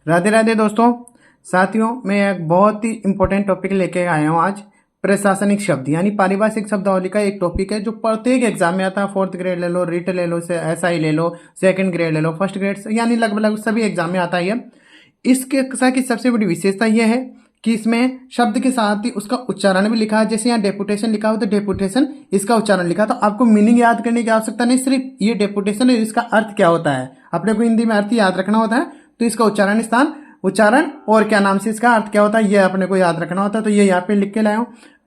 राधे राधे दोस्तों। साथियों, मैं एक बहुत ही इंपॉर्टेंट टॉपिक लेके आया हूँ आज। प्रशासनिक शब्द यानी पारिभाषिक शब्दावली का एक टॉपिक है जो प्रत्येक एग्जाम में आता है। फोर्थ ग्रेड ले लो, रिट ले लो, एसआई ले लो, सेकंड ग्रेड ले लो, फर्स्ट ग्रेड, यानी लगभग सभी एग्जाम में आता है। इसके की सबसे बड़ी विशेषता यह है कि इसमें शब्द के साथ ही उसका उच्चारण भी लिखा है। जैसे यहाँ डेपुटेशन लिखा हो तो डेपुटेशन इसका उच्चारण लिखा, तो आपको मीनिंग याद करने की आवश्यकता नहीं, सिर्फ ये डेपुटेशन है इसका अर्थ क्या होता है अपने को हिंदी में अर्थ याद रखना होता है। तो इसका उच्चारण स्थान, उच्चारण और क्या नाम से इसका अर्थ क्या होता है ये अपने को याद रखना होता है। तो ये यहाँ पे लिख के लाया हूँ।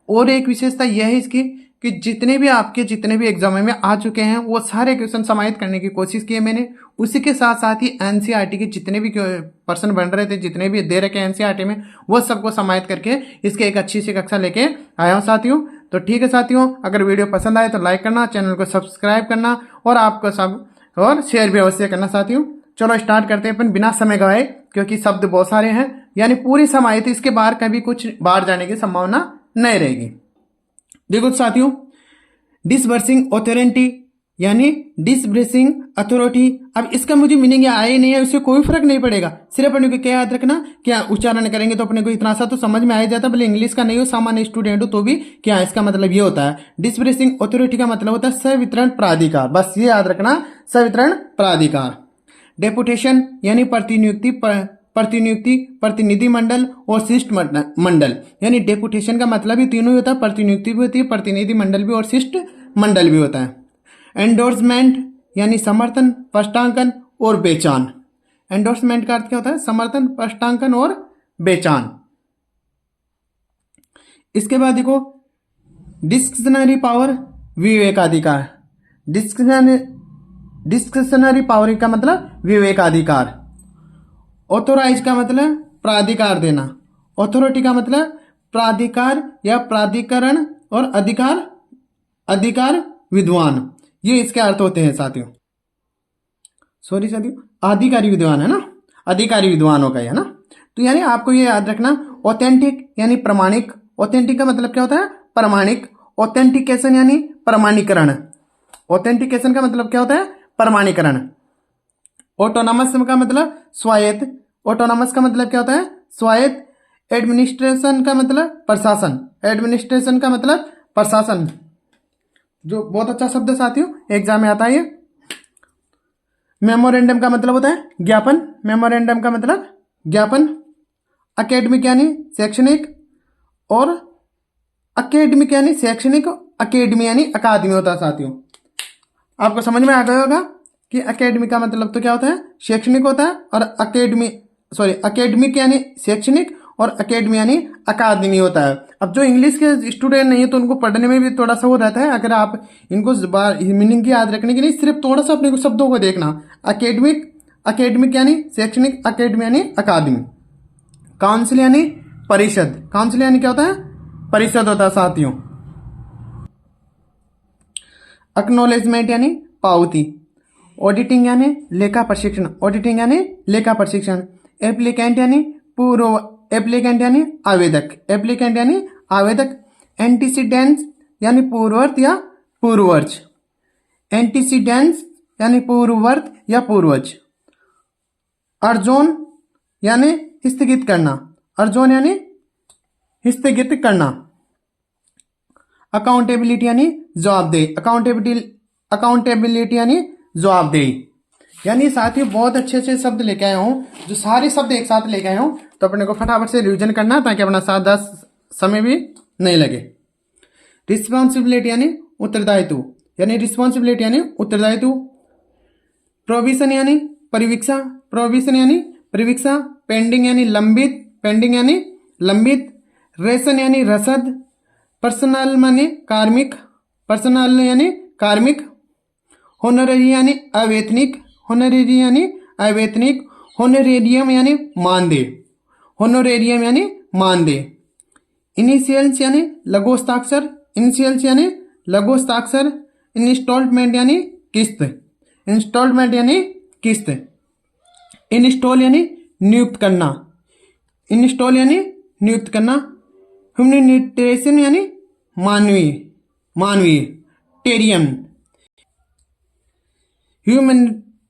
और एक विशेषता यह है इसकी कि जितने भी एग्जाम में आ चुके हैं वो सारे क्वेश्चन समाहित करने की कोशिश की है मैंने। उसी के साथ साथ ही एनसीईआरटी के जितने भी पर्सन बन रहे थे, जितने भी दे रखे एनसीईआरटी में, वो सबको समाहित करके इसके एक अच्छी सी कक्षा लेके आया हूँ साथियों। तो ठीक है साथियों, अगर वीडियो पसंद आए तो लाइक करना, चैनल को सब्सक्राइब करना और आपको सब और शेयर भी अवश्य करना साथियों। चलो स्टार्ट करते हैं अपन बिना समय गवाए, क्योंकि शब्द बहुत सारे हैं यानी पूरी समाहित, इसके बाहर कभी कुछ बाहर जाने की संभावना नहीं रहेगी। देखो साथियों, डिसबर्सिंग अथॉरिटी यानी डिसबर्सिंग अथॉरिटी, अब इसका मुझे मीनिंग आया ही नहीं है, उससे कोई फर्क नहीं पड़ेगा। सिर्फ अपने को क्या याद रखना, क्या उच्चारण करेंगे तो अपने को इतना सा तो समझ में आ जाता है, भले इंग्लिश का नहीं हो, सामान्य स्टूडेंट हो तो भी क्या इसका मतलब ये होता है। डिसबर्सिंग अथॉरिटी का मतलब होता है संवितरण प्राधिकार, बस ये याद रखना, संवितरण प्राधिकार। डेपुटेशन यानी प्रतिनिधि मंडल और शिष्ट मंडल, यानी डेपुटेशन का मतलब ही तीनों ही होता है, प्रतिनियुक्ति भी होती है, प्रतिनिधि मंडल भी और शिष्ट मंडल भी होता है। एंडोर्समेंट यानी समर्थन, स्पष्टांकन और बेचान। एंडोर्समेंट का अर्थ क्या होता है? समर्थन, स्पष्टांकन और बेचान। इसके बाद देखो डिस्क्रिशनरी पावर, विवेकाधिकार। डिस्क्रिशनरी पावर का मतलब विवेकाधिकार। ऑथोराइज का मतलब प्राधिकार देना। ऑथोरिटी का मतलब प्राधिकार या प्राधिकरण और अधिकार विद्वान, ये इसके अर्थ होते हैं साथियों। सॉरी साथियों, अधिकारी विद्वान है ना, अधिकारी विद्वान होगा है ना। तो यानी आपको ये याद रखना, ऑथेंटिक यानी प्रमाणिक। ऑथेंटिक का मतलब क्या होता है? प्रमाणिक। ऑथेंटिकेशन यानी प्रमाणीकरण। ऑथेंटिकेशन का मतलब क्या होता है? प्रमाणीकरण। ऑटोनॉमस का मतलब स्वायत्त। ऑटोनॉमस का मतलब क्या होता है? स्वायत्त। एडमिनिस्ट्रेशन का मतलब प्रशासन। एडमिनिस्ट्रेशन का मतलब प्रशासन, जो बहुत अच्छा शब्द है साथियों, एग्जाम में आता है ये। मेमोरेंडम का मतलब होता है ज्ञापन। मेमोरेंडम का मतलब ज्ञापन। अकेडमिक यानी शैक्षणिक, और अकेडमिक यानी शैक्षणिक, अकेडमी यानी अकादमी होता है साथियों। आपको समझ में आ गया होगा कि अकेडमिक का मतलब तो क्या होता है? शैक्षणिक होता है, और अकेडमिक यानी शैक्षणिक और अकेडमी यानी अकादमी होता है। अब जो इंग्लिश के स्टूडेंट नहीं है तो उनको पढ़ने में भी थोड़ा सा वो रहता है। अगर आप इनको मीनिंग की याद रखने के लिए सिर्फ थोड़ा सा अपने को शब्दों को देखना। अकेडमिक यानी शैक्षणिक, अकेडमी यानी अकादमी। काउंसिल यानी परिषद। काउंसिल यानी क्या होता है? परिषद होता है साथियों। एक्नॉलेजमेंट यानी पावती। ऑडिटिंग यानी लेखा प्रशिक्षण। ऑडिटिंग यानी लेखा प्रशिक्षण। एप्लीकेंट यानी आवेदक। एप्लीकेंट यानी आवेदक। एंटीसीडेंट्स यानी पूर्ववर्त या पूर्वज। एंटीसीडेंट्स यानी पूर्ववर्त या पूर्वज। अर्जोन यानी स्थगित करना। अर्जोन यानी स्थगित करना। अकाउंटेबिलिटी यानी जवाबदेही। अकाउंटेबिलिटी यानी जवाबदेही। यानी साथ ही बहुत अच्छे अच्छे शब्द लेके आया हूं, जो सारे शब्द एक साथ लेके आया हूं, तो अपने को फटाफट से रिवीजन करना ताकि अपना साथ दस समय भी नहीं लगे। रिस्पॉन्सिबिलिटी यानी उत्तरदायित्व। रिस्पॉन्सिबिलिटी यानी उत्तरदायित्व। प्रोविजन यानी परिवीक्षा। प्रोविजन यानी परिवीक्षा। पेंडिंग यानी लंबित। पेंडिंग यानी लंबित। रेशन यानी रसद। पर्सनल यानी कार्मिक। पर्सनल यानी कार्मिक। होनररी यानी अवैतनिक। होनररी यानी अवैतनिक। होनरेरियम यानी मानदेय। होनोरेरियम यानी मानदेय। इनिशियल्स यानी लघु हस्ताक्षर। इनिशियल्स यानी लघु हस्ताक्षर। इंस्टॉलमेंट यानी किस्त। इंस्टॉलमेंट यानी किस्त। इंस्टॉल यानी नियुक्त करना। इंस्टॉल यानी नियुक्त करना। ह्यूमैनिटेरियन यानी मानवीय। टेरियन।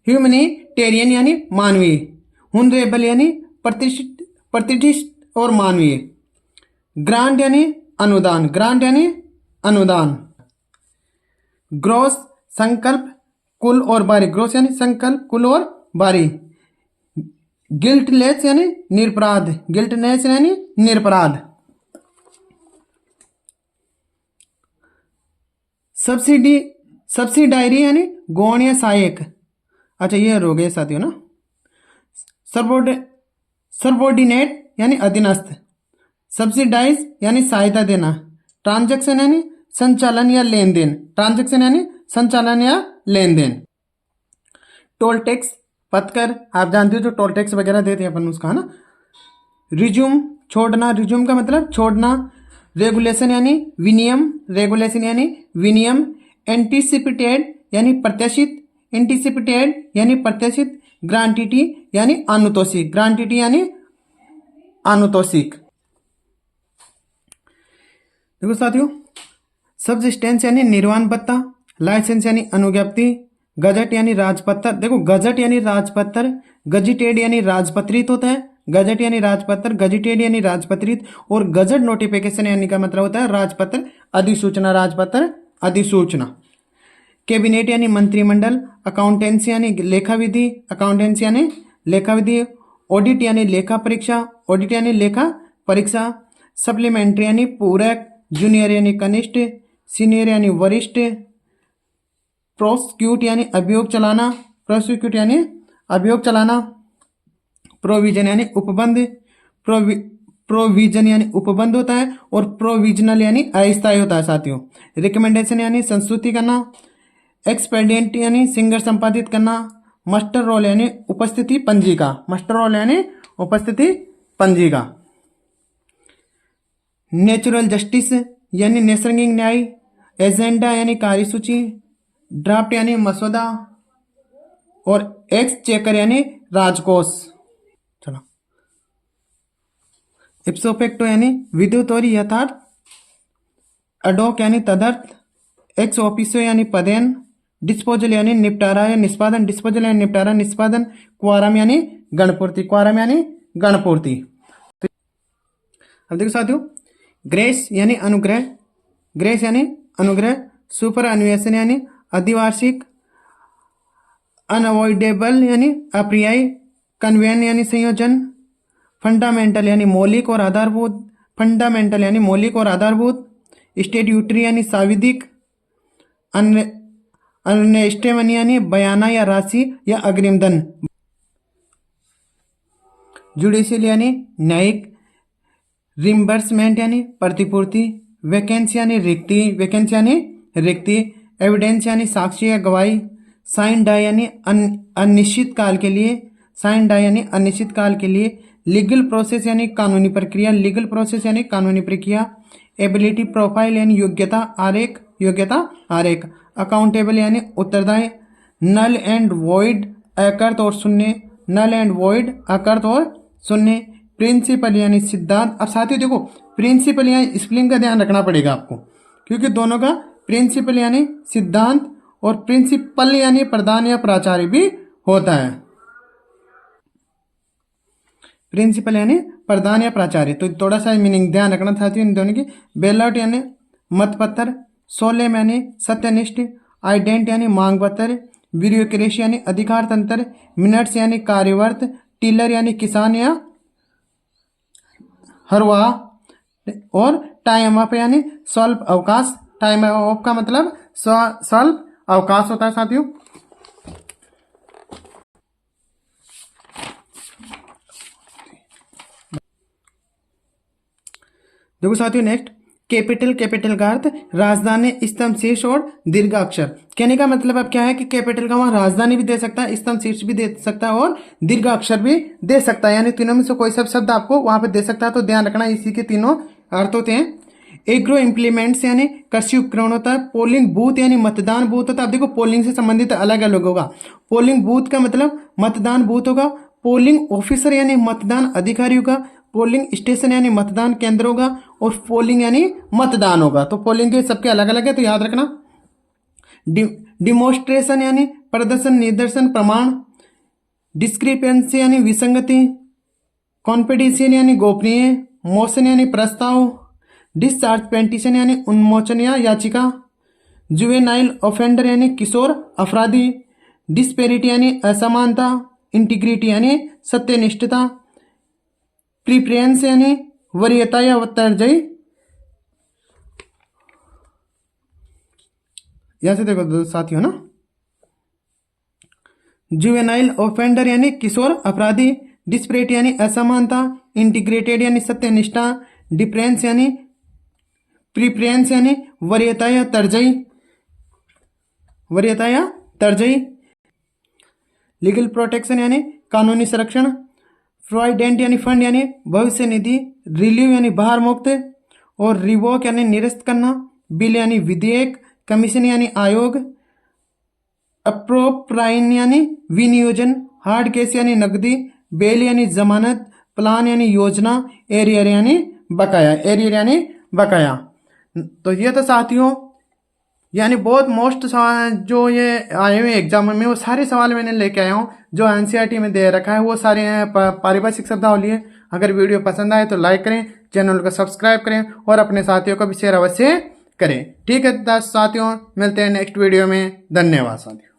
ह्यूमैनिटेरियन यानी मानवीय। हुनरेबल यानी प्रतिष्ठित और मानवीय। ग्रांट यानी अनुदान, ग्रांट यानी अनुदान। ग्रॉस संकल्प कुल और बारी, ग्रॉस यानी संकल्प कुल और बारी। गिल्टलेस यानी निरपराध, गिल्टलेस यानी निरपराध। सब्सिडायरी यानी गौण या सहायक। अच्छा ये हो गए साथियों ना। सबॉर्डिनेट यानी अधीनस्थ। सब्सिडाइज यानी सहायता देना। ट्रांजैक्शन यानी संचालन या लेन देन, ट्रांजैक्शन यानी संचालन या लेन देन। टोल टैक्स, पथकर, आप जानते हो जो टोल टैक्स वगैरह देते हैं अपन उसका, है ना। रिज्यूम छोड़ना, रिज्यूम का मतलब छोड़ना। रेगुलेशन यानी विनियम, रेगुलेशन यानी विनियम। एंटीसिपेटेड यानी प्रत्याशित, एंटीसिपेटेड यानी प्रत्याशित। ग्रांटिटी यानी अनुतोषिक, ग्रांटिटी यानी अनुतोषिक। देखो साथियों, सब्सिस्टेंस यानी निर्वाण भत्ता। लाइसेंस यानी अनुज्ञप्ति। गजट यानी राजपत्र। देखो गजट यानी राजपत्र, गजिटेड यानी राजपत्रित होता है। गजट यानी राजपत्र, गजिटेड यानी राजपत्रित। और गजट नोटिफिकेशन यानी का मतलब होता है राजपत्र अधिसूचना, राजपत्र अधिसूचना। कैबिनेट यानी मंत्रिमंडल। अकाउंटेंसी यानी लेखा विधि, अकाउंटेंसी यानी लेखा विधि। ऑडिट यानी लेखा परीक्षा, ऑडिट यानी लेखा परीक्षा। सप्लीमेंट्री यानी पूरक। जूनियर यानी कनिष्ठ, सीनियर यानी वरिष्ठ। प्रोसिक्यूट यानी अभियोग चलाना, प्रोसिक्यूट यानी अभियोग चलाना। प्रोविजन यानी उपबंध, प्रोविजन यानी उपबंध होता है। और प्रोविजनल यानी अस्थायी होता है साथियों। रिकमेंडेशन यानी संस्तुति करना। एक्सपेडिएंट यानी सिंगर संपादित करना। मस्टर रोल यानी उपस्थिति पंजिका, मस्टर रोल यानी उपस्थिति पंजिका। नेचुरल जस्टिस यानी नैसर्गिक न्याय। एजेंडा यानी कार्यसूची। ड्राफ्ट यानी मसौदा। और एक्सचेकर यानी राजकोष। चलो, इप्सो फैक्टो यानी विद्युत और यथार्थ। अडोक यानी तदर्थ। एक्स ऑफिसियो यानी पदेन। डिस्पोजल यानी निपटारा या निष्पादन, डिस्पोजल यानी निपटारा निष्पादन। क्वारम यानी गणपूर्ति, क्वारम यानी गणपूर्ति। अब देखो साथियों, ग्रेस यानी अनुग्रह, ग्रेस यानी अनुग्रह। सुपर अन्वेषण यानी अधिवार्षिक। अनअवॉइडेबल यानी अप्रिय। कन्वेन यानी संयोजन। फंडामेंटल यानी मौलिक और आधारभूत, फंडामेंटल यानी मौलिक और आधारभूत। स्टेट्यूटरी यानी सांविधिक। अनस्टेमनी यानी बयाना या राशि या अग्रिम धन। जुडिशियल यानी न्यायिक। रिम्बर्समेंट यानी प्रतिपूर्ति। वैकेंसी यानी रिक्ति, वैकेंसी यानी रिक्ति। एविडेंस यानी साक्ष्य या गवाही। साइन डाई यानी अनिश्चित काल के लिए, साइन डाई यानी अनिश्चित काल के लिए। लीगल प्रोसेस यानी कानूनी प्रक्रिया, लीगल प्रोसेस यानी कानूनी प्रक्रिया। एबिलिटी प्रोफाइल यानी योग्यता आरेख, योग्यता आरेख। अकाउंटेबल यानी उत्तरदायी। नल एंड वॉइड अकर्त और शून्य, नल एंड वॉइड अकर्त और शून्य। प्रिंसिपल यानी सिद्धांत। अब साथियों देखो, प्रिंसिपल यानी स्पेलिंग का ध्यान रखना पड़ेगा आपको, क्योंकि दोनों का प्रिंसिपल यानी सिद्धांत और प्रिंसिपल यानी प्रधान या प्राचार्य भी होता है। प्रिंसिपल यानी प्रधान या प्राचार्य, तो थोड़ा सा मीनिंग ध्यान रखना था इन दोनों की। बैलट यानी मतपत्र। सोलेम यानी सत्यनिष्ठ। आइडेंट यानी मांग पत्र। ब्यूरोक्रेसी यानी अधिकार तंत्र। मिनट्स यानी कार्यवर्त। टिलर यानी किसान या हरवा। और टाइम अप यानी स्वल्प अवकाश। टाइम ऑफ का मतलब स्वल्प अवकाश होता है साथियों। देखो साथियों, नेक्स्ट कैपिटल, कैपिटल का अर्थ राजधानी, स्तंभ, शीर्ष और दीर्घाक्षर। कहने का मतलब अब क्या है कि कैपिटल का वहां राजधानी भी दे सकता है, स्तंभ, शीर्ष भी दे सकता है और दीर्घाक्षर भी दे सकता है, यानी तीनों में से कोई सब शब्द आपको वहां पे दे सकता है। तो ध्यान रखना, इसी के तीनों अर्थ होते हैं। एग्रो इम्प्लीमेंट्स यानी कृषि उपकरण होता है। पोलिंग बूथ यानी मतदान बूथ होता है। अब देखो, पोलिंग से संबंधित अलग अलग होगा। पोलिंग बूथ का मतलब मतदान बूथ होगा। पोलिंग ऑफिसर यानी मतदान अधिकारी होगा। पोलिंग स्टेशन यानी मतदान केंद्र होगा। और पोलिंग यानी मतदान होगा। तो पोलिंग के सबके अलग अलग है, तो याद रखना। डिमोन्स्ट्रेशन यानी प्रदर्शन, निदर्शन, प्रमाण। डिस्क्रिपेंसी यानी विसंगति। कॉन्फिडेंशियल यानी गोपनीय, मोशन यानी प्रस्ताव, डिस्चार्ज पेटिशन यानी उन्मोचन या याचिका, जुवेनाइल ऑफेंडर यानी किशोर अपराधी, डिस्पेरिटी यानी असमानता, इंटीग्रिटी यानी सत्यनिष्ठता, प्रीफरेंस यानी वरीयता या तरजीह। यहां से देखो साथियों ना, जुवेनाइल ऑफेंडर यानी किशोर अपराधी, डिस्पेरिटी यानी असमानता, इंटीग्रेटेड यानी सत्यनिष्ठा, डिफरेंस यानी प्रीफरेंस यानी वरीयता या तरजीह, लीगल प्रोटेक्शन यानी कानूनी संरक्षण, प्रोविडेंट यानी फंड यानी भविष्य निधि, रिलीव यानी बाहर मुक्त, और रिवोक यानी निरस्त करना, बिल यानी विधेयक, कमीशन यानी आयोग, अप्रोप्राइन यानी विनियोजन, हार्ड केस यानी नकदी, बेल यानी जमानत, प्लान यानी योजना, एरियर यानी बकाया। तो ये तो साथियों यानी बहुत मोस्ट सवाल जो ये आए हुए एग्जाम में वो सारे सवाल मैंने लेके आया हूँ जो एनसीईआरटी में दे रखा है, वो सारे पारिभाषिक शब्दावली है। अगर वीडियो पसंद आए तो लाइक करें, चैनल को सब्सक्राइब करें और अपने साथियों को भी शेयर अवश्य करें। ठीक है साथियों, मिलते हैं नेक्स्ट वीडियो में। धन्यवाद साथियों।